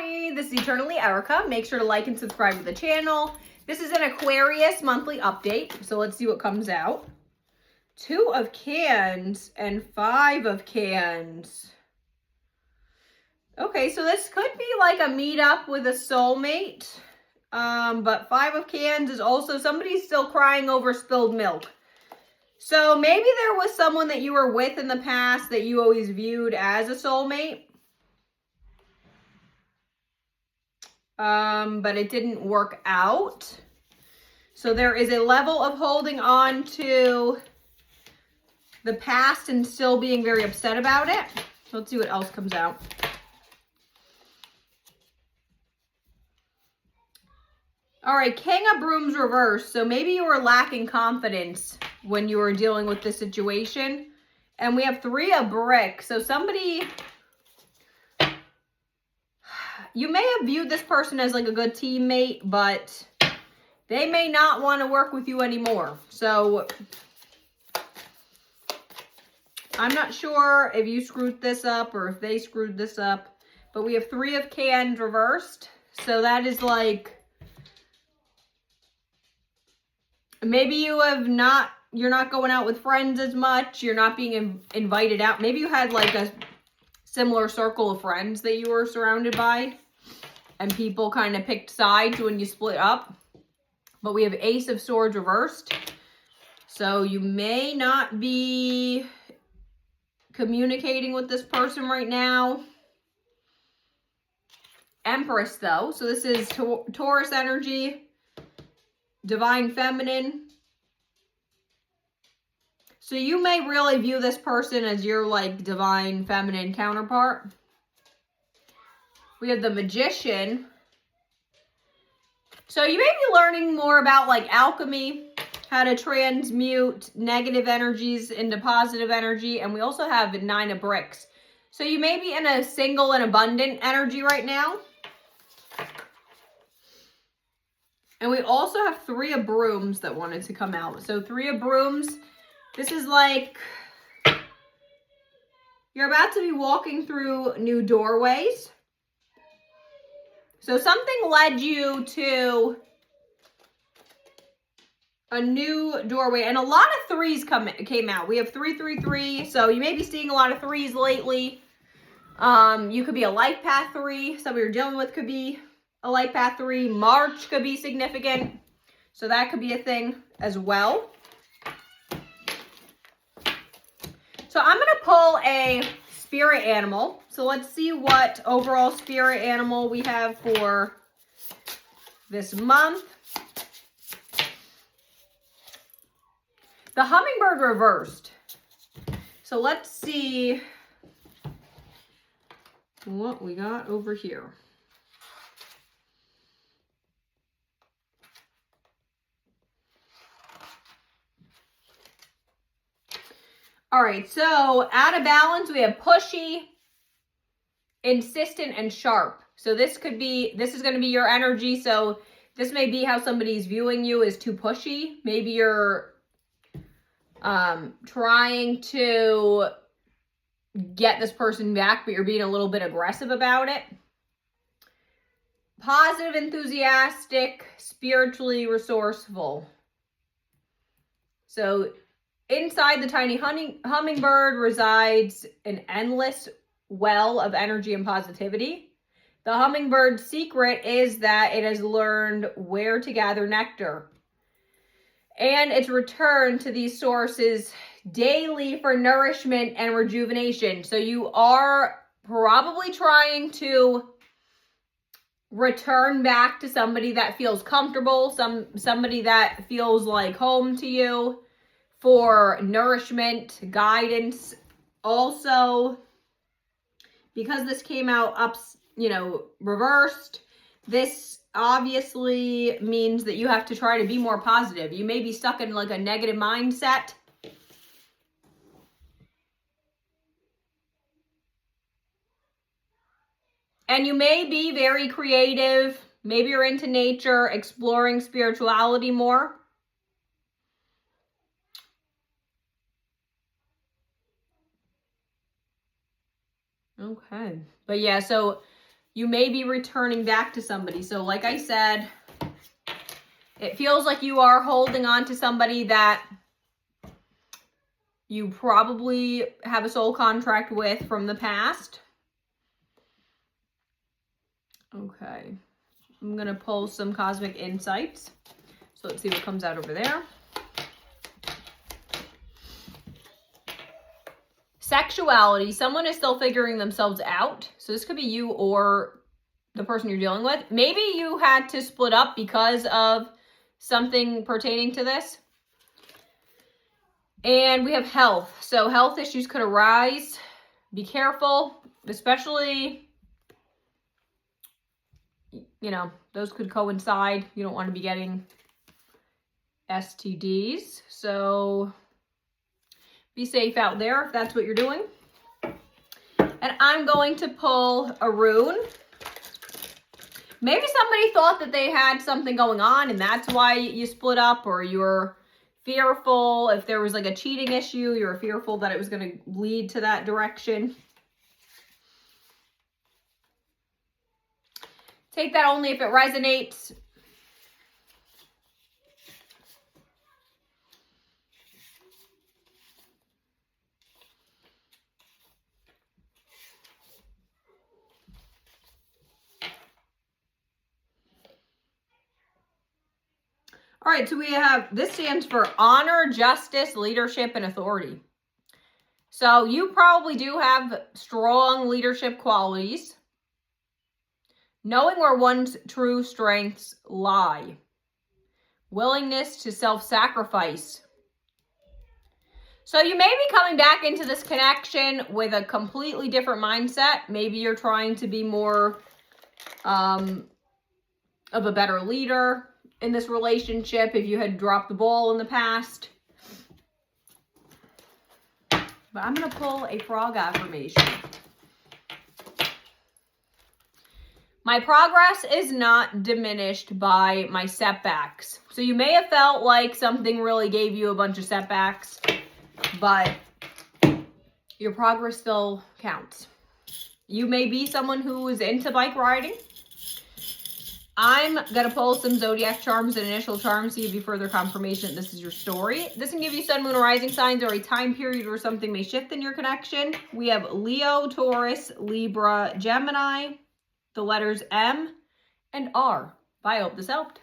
Hi, this is Eternally Erica. Make sure to like and subscribe to the channel. This is an Aquarius monthly update, so let's see what comes out. 2 of Cans and 5 of Cans. Okay, so this could be like a meetup with a soulmate. But 5 of Cans is also somebody's still crying over spilled milk. So maybe there was someone that you were with in the past that you always viewed as a soulmate. But it didn't work out. So there is a level of holding on to the past and still being very upset about it. So let's see what else comes out. All right, King of Brooms reversed. So maybe you were lacking confidence when you were dealing with this situation. And we have 3 of Bricks. So somebody, you may have viewed this person as like a good teammate, but they may not want to work with you anymore. So I'm not sure if you screwed this up or if they screwed this up, but we have 3 of Cans reversed. So that is like, maybe you have not, you're not going out with friends as much. You're not being invited out. Maybe you had like a similar circle of friends that you were surrounded by and people kind of picked sides when you split up. But we have Ace of Swords reversed. So you may not be communicating with this person right now. Empress though. So this is Taurus energy. Divine Feminine. So you may really view this person as your like Divine Feminine counterpart. We have the Magician. So you may be learning more about like alchemy, how to transmute negative energies into positive energy. And we also have 9 of Bricks. So you may be in a single and abundant energy right now. And we also have 3 of Brooms that wanted to come out. So 3 of Brooms, this is like you're about to be walking through new doorways. So something led you to a new doorway. And a lot of 3s came out. We have 333. So you may be seeing a lot of 3s lately. You could be a life path 3. Somebody you're dealing with could be a life path 3. March could be significant. So that could be a thing as well. So I'm going to pull a spirit animal. So let's see what overall spirit animal we have for this month. The Hummingbird reversed. So let's see what we got over here. All right, so out of balance, we have pushy, insistent, and sharp. So this is going to be your energy. So this may be how somebody's viewing you is too pushy. Maybe you're trying to get this person back, but you're being a little bit aggressive about it. Positive, enthusiastic, spiritually resourceful. So inside the tiny hummingbird resides an endless well of energy and positivity. The hummingbird's secret is that it has learned where to gather nectar. And it's returned to these sources daily for nourishment and rejuvenation. So you are probably trying to return back to somebody that feels comfortable, somebody that feels like home to you, for nourishment, guidance. Also, because this came out reversed, this obviously means that you have to try to be more positive. You may be stuck in like a negative mindset. And you may be very creative. Maybe you're into nature, exploring spirituality more. Okay. But yeah, so you may be returning back to somebody. So like I said, it feels like you are holding on to somebody that you probably have a soul contract with from the past. Okay. I'm going to pull some cosmic insights. So let's see what comes out over there. Sexuality. Someone is still figuring themselves out. So this could be you or the person you're dealing with. Maybe you had to split up because of something pertaining to this. And we have health. So health issues could arise. Be careful, especially, you know, those could coincide. You don't want to be getting STDs. So be safe out there if that's what you're doing. And I'm going to pull a rune. Maybe somebody thought that they had something going on and that's why you split up, or you're fearful if there was like a cheating issue, you're fearful that it was going to lead to that direction. Take that only if it resonates. All right, so we have, this stands for honor, justice, leadership, and authority. So you probably do have strong leadership qualities. Knowing where one's true strengths lie. Willingness to self-sacrifice. So you may be coming back into this connection with a completely different mindset. Maybe you're trying to be more of a better leader in this relationship if you had dropped the ball in the past. But I'm going to pull a frog affirmation. My progress is not diminished by my setbacks. So you may have felt like something really gave you a bunch of setbacks, but your progress still counts. You may be someone who is into bike riding. I'm going to pull some zodiac charms and initial charms to give you further confirmation that this is your story. This can give you sun, moon, or rising signs, or a time period where something may shift in your connection. We have Leo, Taurus, Libra, Gemini, the letters M and R. I hope this helped.